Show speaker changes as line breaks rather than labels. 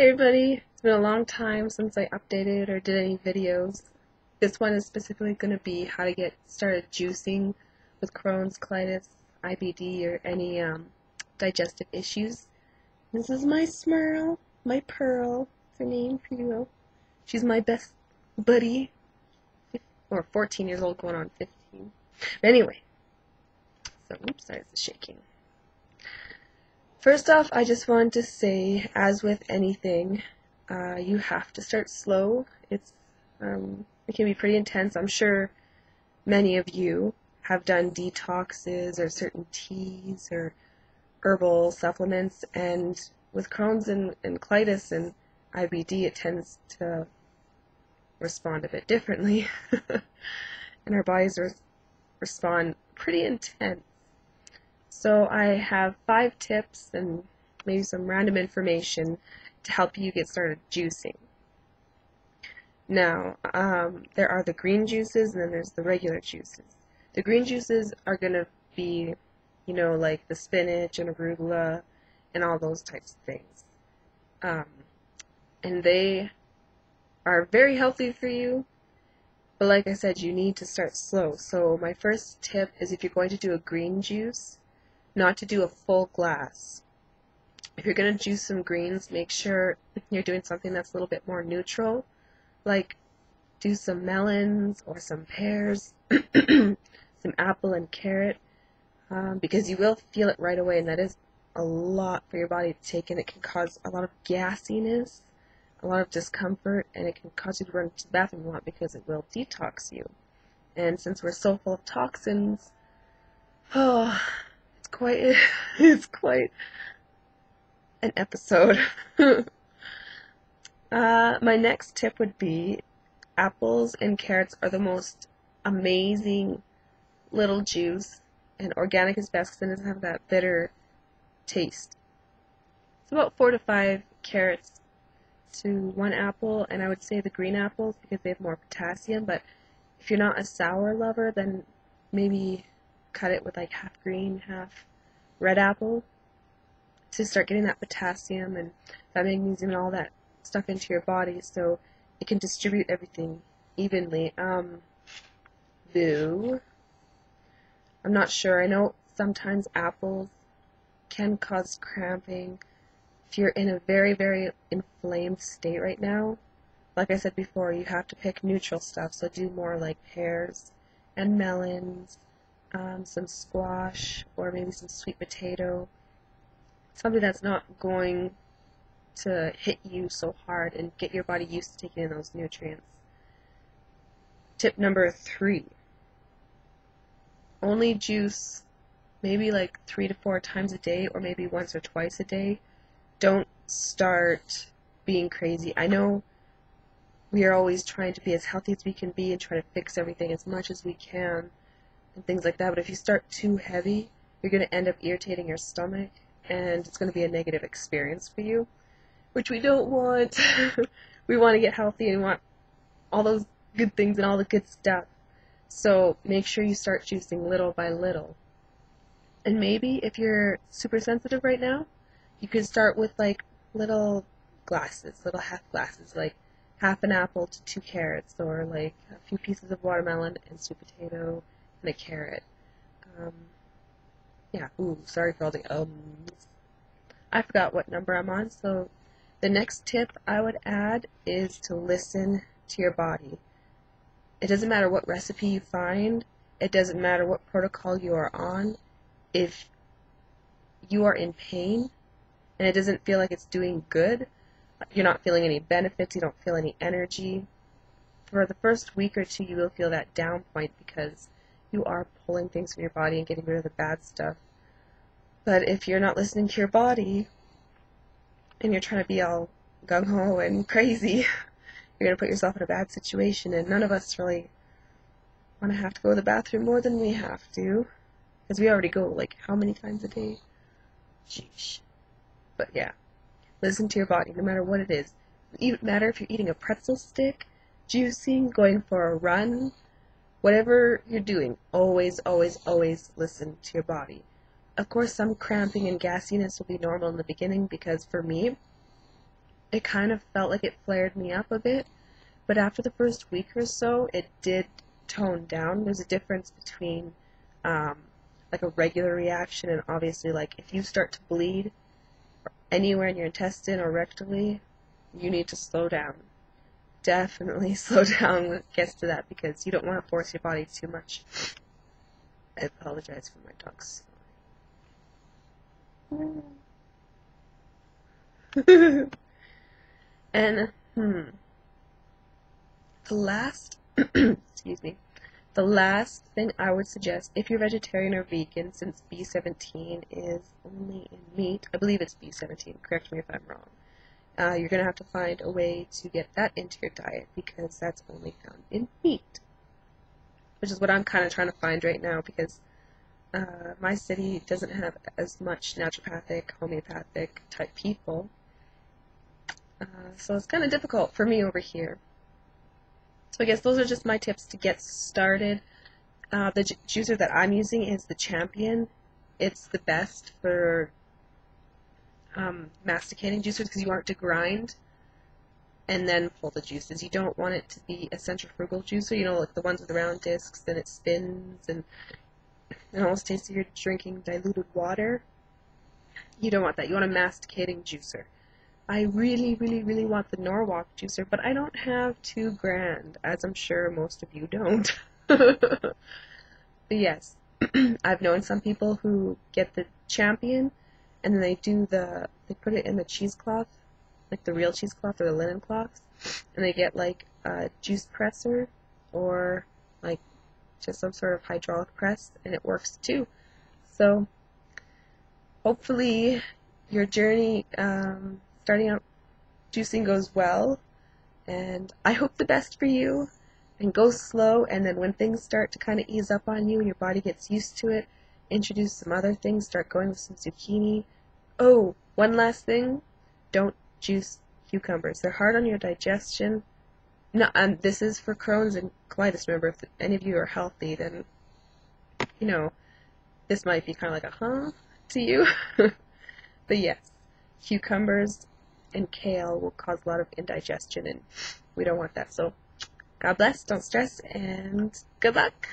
Hey everybody, it's been a long time since I updated or did any videos. This one is specifically going to be how to get started juicing with Crohn's, colitis, IBD, or any digestive issues. This is my Smurl, my Pearl, it's her name, if you will. She's my best buddy, or 14 years old going on 15. But anyway, so, oops, sorry, this is shaking. First off, I just wanted to say, as with anything, you have to start slow. It can be pretty intense. I'm sure many of you have done detoxes or certain teas or herbal supplements, and with Crohn's and colitis and IBD, it tends to respond a bit differently, and our bodies respond pretty intense. So I have 5 tips and maybe some random information to help you get started juicing. Now, there are the green juices and then there's the regular juices. The green juices are going to be, like the spinach and arugula and all those types of things. And they are very healthy for you, but like I said, you need to start slow. So my first tip is, if you're going to do a green juice, not to do a full glass. If you're going to juice some greens, make sure you're doing something that's a little bit more neutral, like do some melons or some pears, some apple and carrot, because you will feel it right away, and that is a lot for your body to take, and it can cause a lot of gassiness, a lot of discomfort, and it can cause you to run to the bathroom a lot because it will detox you. And since we're so full of toxins, it's quite an episode. My next tip would be, apples and carrots are the most amazing little juice, and organic is best because it doesn't have that bitter taste. It's about 4 to 5 carrots to 1 apple, and I would say the green apples because they have more potassium, but if you're not a sour lover, then maybe cut it with like half green, half red apple to start getting that potassium and that magnesium and all that stuff into your body, so it can distribute everything evenly. Though I'm not sure. I know sometimes apples can cause cramping if you're in a very, very inflamed state right now. Like I said before, you have to pick neutral stuff, so do more like pears and melons, some squash, or maybe some sweet potato, something that's not going to hit you so hard and get your body used to taking in those nutrients. Tip number 3, only juice maybe like 3 to 4 times a day, or maybe once or twice a day. Don't start being crazy. I know we are always trying to be as healthy as we can be and try to fix everything as much as we can and things like that, but if you start too heavy, you're going to end up irritating your stomach, and it's going to be a negative experience for you, which we don't want. We want to get healthy and want all those good things and all the good stuff. So make sure you start juicing little by little. And maybe if you're super sensitive right now, you could start with like little glasses, little half glasses, like half an apple to 2 carrots, or like a few pieces of watermelon and sweet potato and a carrot. Yeah, ooh, sorry for all the ums. I forgot what number I'm on, so the next tip I would add is to listen to your body. It doesn't matter what recipe you find, it doesn't matter what protocol you are on. If you are in pain and it doesn't feel like it's doing good, you're not feeling any benefits, you don't feel any energy, for the first week or 2 you will feel that down point because you are pulling things from your body and getting rid of the bad stuff. But if you're not listening to your body and you're trying to be all gung-ho and crazy, you're going to put yourself in a bad situation, and none of us really want to have to go to the bathroom more than we have to, because we already go like how many times a day? Sheesh. But yeah, listen to your body no matter what it is. It doesn't matter if you're eating a pretzel stick, juicing, going for a run, whatever you're doing, always, always, always listen to your body. Of course, some cramping and gassiness will be normal in the beginning, because for me, it kind of felt like it flared me up a bit, but after the first week or so, it did tone down. There's a difference between like a regular reaction and obviously like if you start to bleed anywhere in your intestine or rectally, you need to slow down. Definitely slow down when it gets to that because you don't want to force your body too much. I apologize for my dogs. And the last excuse me, the last thing I would suggest if you're vegetarian or vegan, since B17 is only in meat, I believe it's B17, correct me if I'm wrong, you're going to have to find a way to get that into your diet because that's only found in meat, which is what I'm kind of trying to find right now because my city doesn't have as much naturopathic, homeopathic type people, so it's kind of difficult for me over here. So I guess those are just my tips to get started. The juicer that I'm using is the Champion. It's the best for masticating juicers because you want it to grind and then pull the juices. You don't want it to be a centrifugal juicer, you know, like the ones with the round discs, and it spins and it almost tastes like you're drinking diluted water. You don't want that. You want a masticating juicer. I really, really, really want the Norwalk juicer, but I don't have $2,000, as I'm sure most of you don't. But yes, I've known some people who get the Champion, and then they put it in the cheesecloth, like the real cheesecloth or the linen cloths, and they get like a juice presser or like just some sort of hydraulic press, and it works too. So hopefully your journey starting out juicing goes well, and I hope the best for you, and go slow, and then when things start to kind of ease up on you and your body gets used to it, introduce some other things, start going with some zucchini. Oh, one last thing, don't juice cucumbers. They're hard on your digestion. No, this is for Crohn's and colitis. Remember, if any of you are healthy, then, you know, this might be kind of like a huh to you. But yes, cucumbers and kale will cause a lot of indigestion, and we don't want that. So God bless, don't stress, and good luck.